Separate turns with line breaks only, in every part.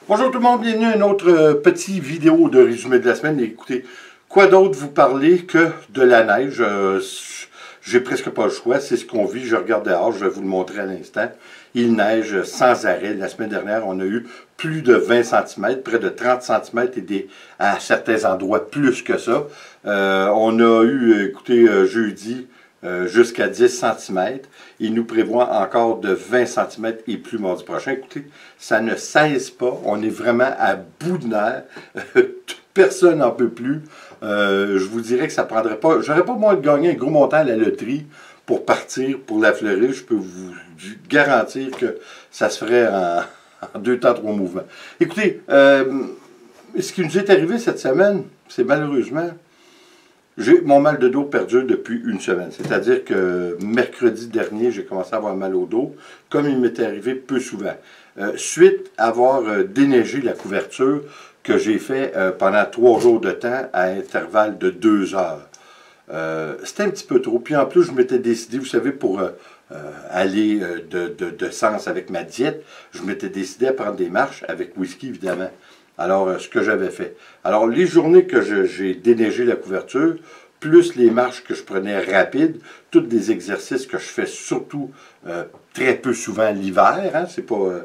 Bonjour tout le monde, bienvenue à une autre petite vidéo de résumé de la semaine. Écoutez, quoi d'autre vous parler que de la neige? J'ai presque pas le choix, c'est ce qu'on vit. Je regarde dehors, je vais vous le montrer à l'instant. Il neige sans arrêt. La semaine dernière, on a eu plus de 20 cm, près de 30 cm et à certains endroits plus que ça. On a eu, écoutez, jeudi, jusqu'à 10 cm. Il nous prévoit encore de 20 cm et plus mardi prochain. Écoutez, ça ne cesse pas. On est vraiment à bout de nerfs. Personne n'en peut plus. Je vous dirais que ça prendrait pas... J'aurais pas moins de gagner un gros montant à la loterie pour partir pour la Floride. Je peux vous garantir que ça se ferait en 2 temps, 3 mouvements. Écoutez, ce qui nous est arrivé cette semaine, c'est malheureusement... J'ai mon mal de dos perdure depuis une semaine. C'est-à-dire que mercredi dernier, j'ai commencé à avoir mal au dos, comme il m'était arrivé peu souvent. Suite à avoir déneigé la couverture que j'ai fait pendant 3 jours de temps à intervalle de 2 heures. C'était un petit peu trop. Puis en plus, je m'étais décidé, vous savez, pour aller de sens avec ma diète, je m'étais décidé à prendre des marches avec whisky, évidemment. Alors, ce que j'avais fait. Alors, les journées que j'ai déneigé la couverture, plus les marches que je prenais rapides, tous des exercices que je fais surtout très peu souvent l'hiver, hein, c'est pas...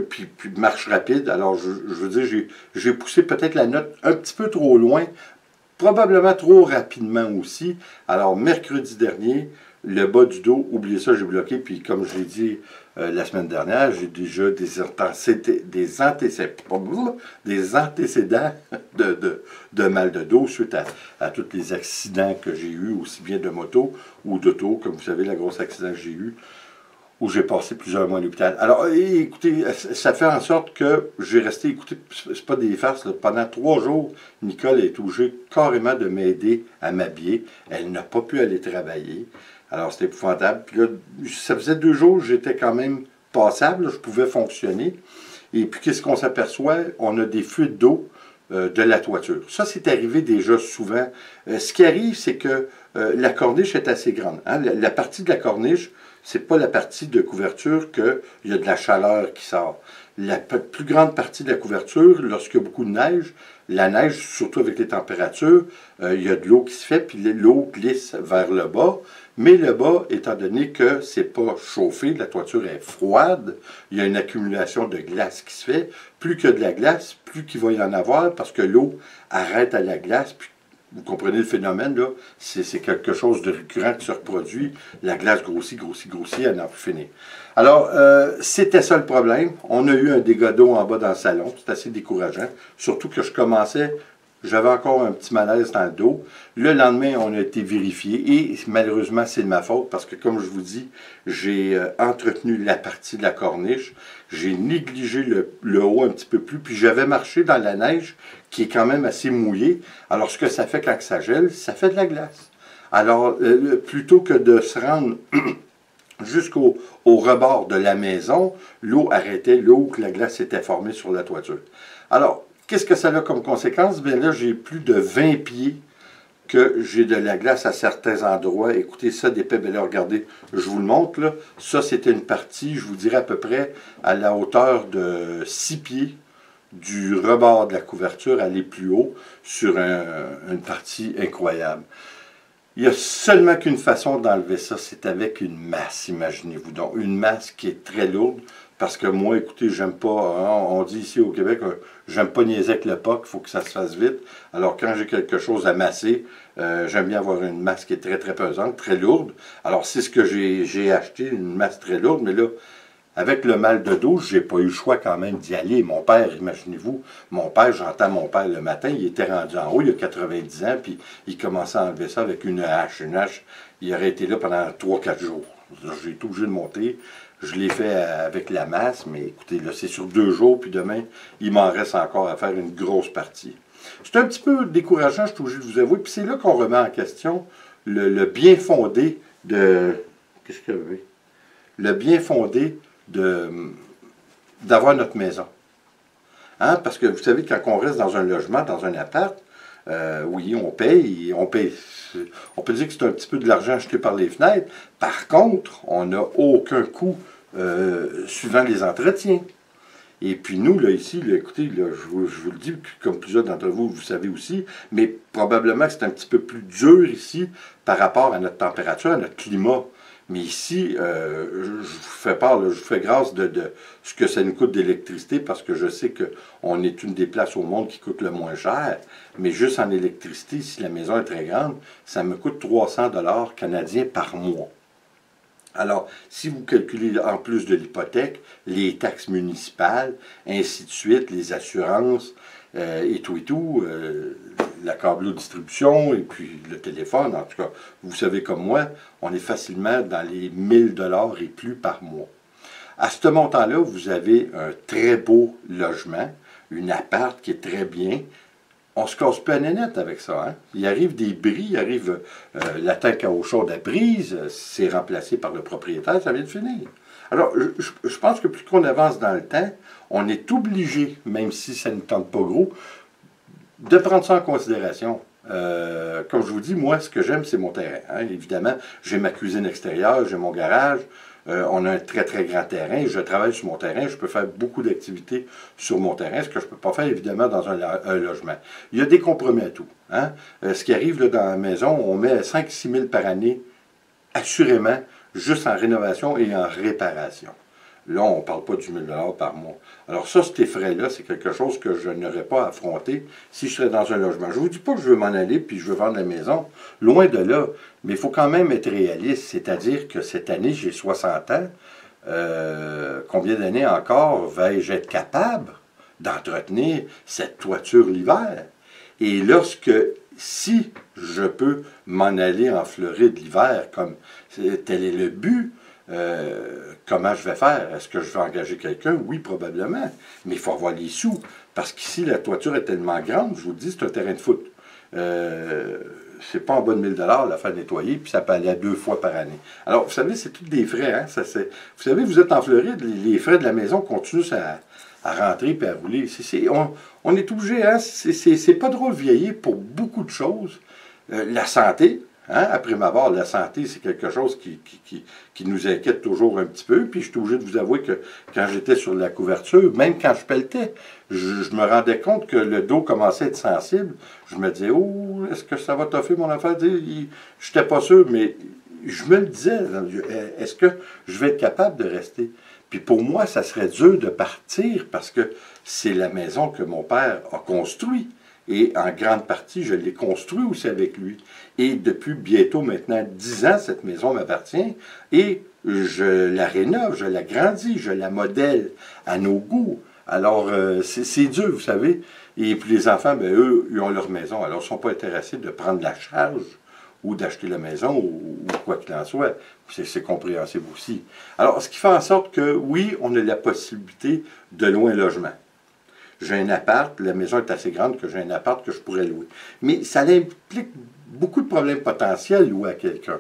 puis marche rapide, alors je veux dire, j'ai poussé peut-être la note un petit peu trop loin, probablement trop rapidement aussi. Alors, mercredi dernier, le bas du dos, oubliez ça, j'ai bloqué. Puis comme je l'ai dit la semaine dernière, j'ai déjà des antécédents de mal de dos suite à tous les accidents que j'ai eus, aussi bien de moto ou d'auto, comme vous savez, le gros accident que j'ai eu, où j'ai passé plusieurs mois à l'hôpital. Alors, écoutez, ça fait en sorte que j'ai resté, écoutez, c'est pas des farces, là, pendant 3 jours, Nicole est obligée carrément de m'aider à m'habiller. Elle n'a pas pu aller travailler. Alors, c'était épouvantable. Puis là, ça faisait 2 jours, j'étais quand même passable, là, je pouvais fonctionner. Et puis, qu'est-ce qu'on s'aperçoit? On a des fuites d'eau de la toiture. Ça, c'est arrivé déjà souvent. Ce qui arrive, c'est que la corniche est assez grande. Hein? La partie de la corniche, c'est pas la partie de couverture qu'il y a de la chaleur qui sort. La plus grande partie de la couverture, lorsqu'il y a beaucoup de neige, la neige, surtout avec les températures, il y a de l'eau qui se fait, puis l'eau glisse vers le bas. Mais le bas, étant donné que c'est pas chauffé, la toiture est froide, il y a une accumulation de glace qui se fait. Plus qu'il y a de la glace, plus qu'il va y en avoir, parce que l'eau arrête à la glace, puis vous comprenez le phénomène, là, c'est quelque chose de récurrent qui se reproduit. La glace grossit, grossit, grossit, elle n'en peut finir. Alors, c'était ça le problème. On a eu un dégât d'eau en bas dans le salon. C'est assez décourageant. Surtout que je commençais, j'avais encore un petit malaise dans le dos. Le lendemain, on a été vérifié et malheureusement, c'est de ma faute parce que, comme je vous dis, j'ai entretenu la partie de la corniche. J'ai négligé le haut un petit peu plus, puis j'avais marché dans la neige qui est quand même assez mouillée. Alors, ce que ça fait quand ça gèle, ça fait de la glace. Alors, plutôt que de se rendre jusqu'au rebord de la maison, l'eau arrêtait, l'eau que la glace s'était formée sur la toiture. Alors, qu'est-ce que ça a comme conséquence? Bien là, j'ai plus de 20 pieds que j'ai de la glace à certains endroits. Écoutez ça, d'épais, bien là, regardez, je vous le montre, là. Ça, c'était une partie, je vous dirais à peu près à la hauteur de 6 pieds du rebord de la couverture, aller plus haut, sur une partie incroyable. Il n'y a seulement qu'une façon d'enlever ça, c'est avec une masse, imaginez-vous donc. Une masse qui est très lourde, parce que moi, écoutez, j'aime pas, hein, on dit ici au Québec, j'aime pas niaiser avec le POC, il faut que ça se fasse vite. Alors quand j'ai quelque chose à masser, j'aime bien avoir une masse qui est très très pesante, très lourde. Alors c'est ce que j'ai acheté, une masse très lourde, mais là, avec le mal de dos, j'ai pas eu le choix quand même d'y aller. Mon père, imaginez-vous, mon père, j'entends mon père le matin, il était rendu en haut, il a 90 ans, puis il commençait à enlever ça avec une hache. Une hache, il aurait été là pendant 3-4 jours. J'ai été obligé de monter. Je l'ai fait avec la masse, mais écoutez, là, c'est sur 2 jours, puis demain, il m'en reste encore à faire une grosse partie. C'est un petit peu décourageant, je suis obligé de vous avouer, puis c'est là qu'on remet en question le bien fondé de... Qu'est-ce qu'il y avait? Le bien fondé d'avoir notre maison. Hein? Parce que vous savez, quand on reste dans un logement, dans un appart, oui, on paye. On peut dire que c'est un petit peu de l'argent acheté par les fenêtres. Par contre, on n'a aucun coût suivant les entretiens. Et puis nous, là, ici, là, écoutez, là, je vous le dis, comme plusieurs d'entre vous, vous savez aussi, mais probablement que c'est un petit peu plus dur ici par rapport à notre température, à notre climat. Mais ici, je vous fais part, là, je vous fais grâce de ce que ça nous coûte d'électricité, parce que je sais qu'on est une des places au monde qui coûte le moins cher. Mais juste en électricité, si la maison est très grande, ça me coûte 300 $ canadiens par mois. Alors, si vous calculez en plus de l'hypothèque, les taxes municipales, ainsi de suite, les assurances, et tout, la câbleau-distribution, et puis le téléphone, en tout cas, vous savez comme moi, on est facilement dans les 1000 $ et plus par mois. À ce montant-là, vous avez un très beau logement, une appart qui est très bien. On se casse pas la nénette avec ça. Hein? Il arrive des bris, il arrive la tank à eau chaude à brise, c'est remplacé par le propriétaire, ça vient de finir. Alors, je pense que plus qu'on avance dans le temps, on est obligé, même si ça ne tente pas gros, de prendre ça en considération. Comme je vous dis, moi, ce que j'aime, c'est mon terrain. Hein? Évidemment, j'ai ma cuisine extérieure, j'ai mon garage, on a un très, très grand terrain. Je travaille sur mon terrain. Je peux faire beaucoup d'activités sur mon terrain, ce que je ne peux pas faire, évidemment, dans un logement. Il y a des compromis à tout. Hein? Ce qui arrive là, dans la maison, on met 5-6 000 par année, assurément, juste en rénovation et en réparation. Là, on ne parle pas du 1000 $ par mois. Alors ça, ces frais-là, c'est quelque chose que je n'aurais pas affronté si je serais dans un logement. Je ne vous dis pas que je veux m'en aller puis je veux vendre la maison. Loin de là. Mais il faut quand même être réaliste. C'est-à-dire que cette année, j'ai 60 ans. Combien d'années encore vais-je être capable d'entretenir cette toiture l'hiver? Et si je peux m'en aller en Floride l'hiver, comme tel est le but, comment je vais faire? Est-ce que je vais engager quelqu'un? Oui, probablement. Mais il faut avoir les sous. Parce qu'ici, la toiture est tellement grande, je vous le dis, c'est un terrain de foot. C'est pas en bas de 1000 $ la faire nettoyer, puis ça peut aller à 2 fois par année. Alors, vous savez, c'est tous des frais. Hein? Vous savez, vous êtes en Floride, les frais de la maison continuent à rentrer et à rouler. On est obligé, hein? C'est pas drôle vieillir pour beaucoup de choses. La santé, hein? Après ma barre, la santé, c'est quelque chose qui nous inquiète toujours un petit peu. Puis je suis obligé de vous avouer que quand j'étais sur la couverture, même quand je pelletais, je me rendais compte que le dos commençait à être sensible. Je me disais, oh, est-ce que ça va toffer mon affaire? Je n'étais pas sûr, mais je me le disais, est-ce que je vais être capable de rester? Puis pour moi, ça serait dur de partir parce que c'est la maison que mon père a construite. Et en grande partie, je l'ai construite aussi avec lui. Et depuis bientôt maintenant 10 ans, cette maison m'appartient. Et je la rénove, je la grandis, je la modèle à nos goûts. Alors, c'est dur, vous savez. Et puis les enfants, ben, eux, ils ont leur maison. Alors, ils ne sont pas intéressés de prendre la charge ou d'acheter la maison, ou quoi qu'il en soit. C'est compréhensible aussi. Alors, ce qui fait en sorte que, oui, on a la possibilité de louer un logement. J'ai un appart, la maison est assez grande que j'ai un appart que je pourrais louer. Mais ça implique beaucoup de problèmes potentiels louer à quelqu'un.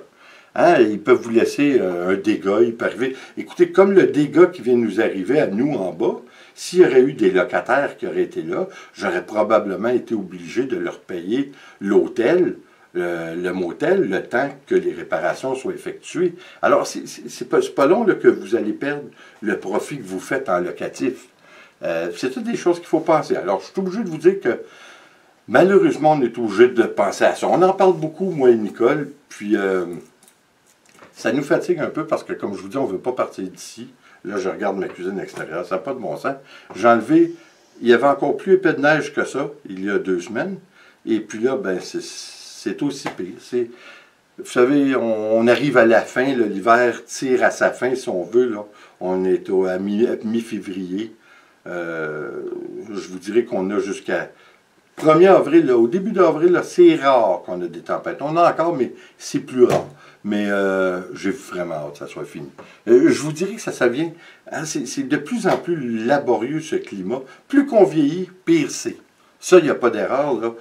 Hein? Ils peuvent vous laisser un dégât, il peut arriver. Écoutez, comme le dégât qui vient de nous arriver à nous en bas, s'il y aurait eu des locataires qui auraient été là, j'aurais probablement été obligé de leur payer l'hôtel, le motel, le temps que les réparations soient effectuées. Alors, c'est pas long là, que vous allez perdre le profit que vous faites en locatif. C'est toutes des choses qu'il faut penser. Alors, je suis obligé de vous dire que, malheureusement, on est obligé de penser à ça. On en parle beaucoup, moi et Nicole, puis ça nous fatigue un peu parce que, comme je vous dis, on ne veut pas partir d'ici. Là, je regarde ma cuisine extérieure, ça n'a pas de bon sens. J'ai enlevé, il y avait encore plus épais de neige que ça, il y a 2 semaines, et puis là, ben, c'est aussi pire. Vous savez, on arrive à la fin, l'hiver tire à sa fin, si on veut, là. On est à mi-février. Je vous dirais qu'on a jusqu'à 1er avril, là, au début d'avril, c'est rare qu'on a des tempêtes. On en a encore, mais c'est plus rare. Mais j'ai vraiment hâte que ça soit fini. Je vous dirais que ça vient, hein, c'est de plus en plus laborieux ce climat. Plus qu'on vieillit, pire c'est. Ça, il n'y a pas d'erreur, là.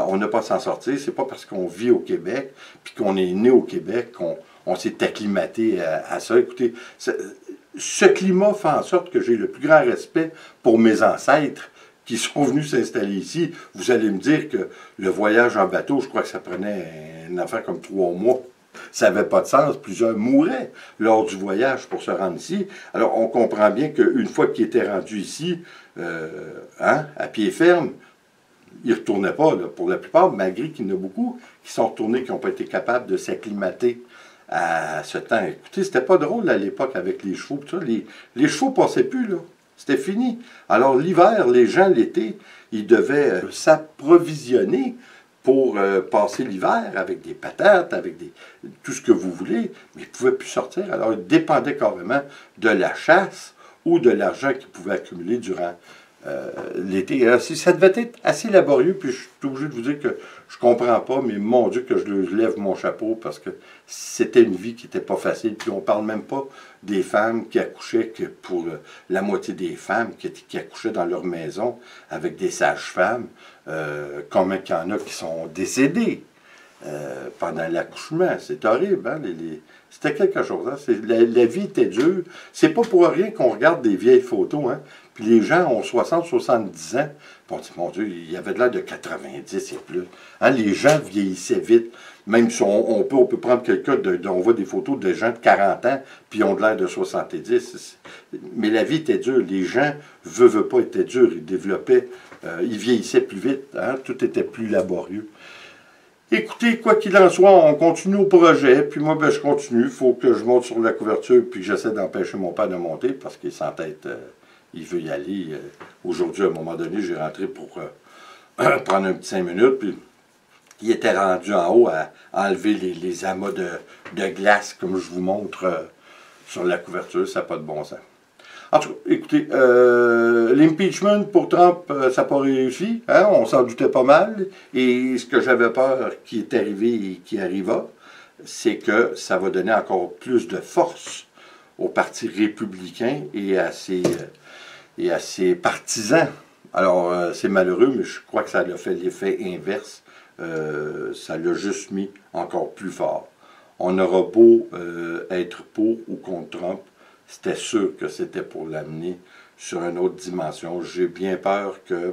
On n'a pas à s'en sortir. C'est pas parce qu'on vit au Québec, puis qu'on est né au Québec, qu'on s'est acclimaté à ça. Écoutez, ce climat fait en sorte que j'ai le plus grand respect pour mes ancêtres qui sont venus s'installer ici. Vous allez me dire que le voyage en bateau, je crois que ça prenait une affaire comme 3 mois. ça n'avait pas de sens. Plusieurs mouraient lors du voyage pour se rendre ici. Alors, on comprend bien qu'une fois qu'ils étaient rendus ici, à pied ferme, ils ne retournaient pas, là, pour la plupart, malgré qu'il y en a beaucoup qui sont retournés, qui n'ont pas été capables de s'acclimater à ce temps. Écoutez, c'était pas drôle à l'époque avec les chevaux. Tout ça. Les chevaux ne passaient plus, là. C'était fini. Alors, l'hiver, les gens, l'été, ils devaient s'approvisionner pour passer l'hiver avec des patates, avec tout ce que vous voulez, mais ils ne pouvaient plus sortir. Alors, ils dépendaient carrément de la chasse ou de l'argent qu'ils pouvaient accumuler durant l'été. Ça devait être assez laborieux, puis je suis obligé de vous dire que je comprends pas, mais mon Dieu que je lève mon chapeau, parce que c'était une vie qui n'était pas facile. Puis on parle même pas des femmes qui accouchaient, que pour la moitié des femmes qui accouchaient dans leur maison avec des sages-femmes, combien qu'il y en a qui sont décédés pendant l'accouchement. C'est horrible, hein? C'était quelque chose. Hein? La vie était dure. C'est pas pour rien qu'on regarde des vieilles photos, hein? Puis les gens ont 60, 70 ans. Puis on dit, mon Dieu, il y avait de l'air de 90 et plus. Hein? Les gens vieillissaient vite. Même si on peut prendre quelqu'un, on voit des photos de gens de 40 ans, puis ils ont de l'air de 70. Mais la vie était dure. Les gens, veulent pas, étaient durs. Ils développaient, ils vieillissaient plus vite. Hein? Tout était plus laborieux. Écoutez, quoi qu'il en soit, on continue au projet, puis moi, je continue. Il faut que je monte sur la couverture, puis que j'essaie d'empêcher mon père de monter, parce qu'il s'entête, il veut y aller. Aujourd'hui, à un moment donné, j'ai rentré pour prendre un petit 5 minutes, puis il était rendu en haut à enlever les amas de glace, comme je vous montre sur la couverture. Ça n'a pas de bon sens. En tout cas, écoutez, l'impeachment pour Trump, ça n'a pas réussi. Hein? On s'en doutait pas mal. Et ce que j'avais peur qui est arrivé et qui arriva, c'est que ça va donner encore plus de force au Parti républicain et à ses partisans. Alors, c'est malheureux, mais je crois que ça a fait l'effet inverse. Ça l'a juste mis encore plus fort. On aura beau être pour ou contre Trump, c'était sûr que c'était pour l'amener sur une autre dimension. J'ai bien peur que...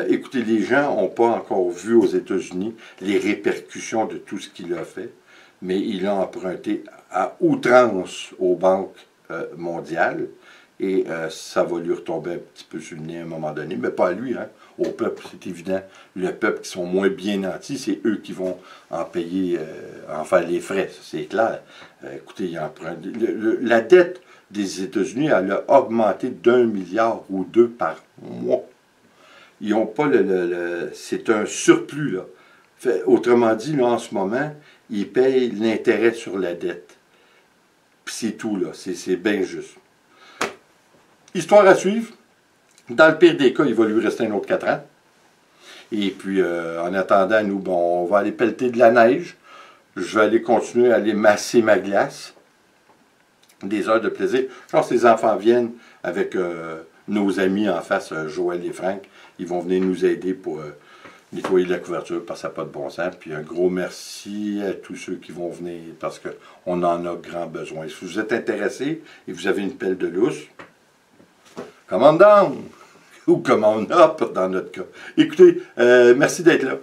écoutez, les gens n'ont pas encore vu aux États-Unis les répercussions de tout ce qu'il a fait, mais il a emprunté à outrance aux banques mondiales, et ça va lui retomber un petit peu sur le nez à un moment donné, mais pas à lui, hein, au peuple, c'est évident. Le peuple qui sont moins bien nantis, c'est eux qui vont en payer, en faire les frais, c'est clair. Écoutez, il emprunte. La dette des États-Unis, elle a augmenté d'1 milliard ou 2 par mois. Ils n'ont pas c'est un surplus, là. Autrement dit, là, en ce moment, ils payent l'intérêt sur la dette. Puis c'est tout, là. C'est bien juste. Histoire à suivre. Dans le pire des cas, il va lui rester un autre 4 ans. Et puis, en attendant, nous, bon, on va aller pelleter de la neige. Je vais aller continuer à aller masser ma glace. Des heures de plaisir. Quand les enfants viennent avec nos amis en face, Joël et Franck, ils vont venir nous aider pour nettoyer la couverture parce que ça n'a pas de bon sens. Puis un gros merci à tous ceux qui vont venir parce qu'on en a grand besoin. Si vous êtes intéressés et vous avez une pelle de lousse, commande down ou commande up dans notre cas. Écoutez, merci d'être là.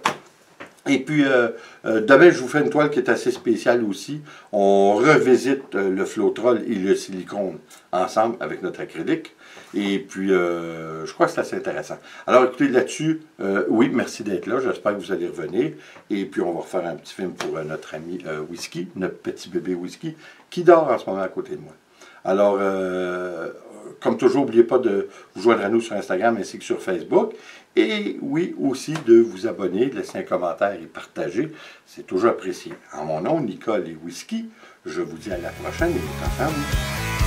Et puis, demain, je vous fais une toile qui est assez spéciale aussi. On revisite le Floetrol et le silicone ensemble avec notre acrylique. Et puis, je crois que c'est assez intéressant. Alors, écoutez, là-dessus, oui, merci d'être là. J'espère que vous allez revenir. Et puis, on va refaire un petit film pour notre ami Whisky, notre petit bébé Whisky, qui dort en ce moment à côté de moi. Alors, comme toujours, n'oubliez pas de vous joindre à nous sur Instagram ainsi que sur Facebook. Et oui, aussi de vous abonner, de laisser un commentaire et partager. C'est toujours apprécié. En mon nom, Nicole et Whisky, je vous dis à la prochaine et attention à vous.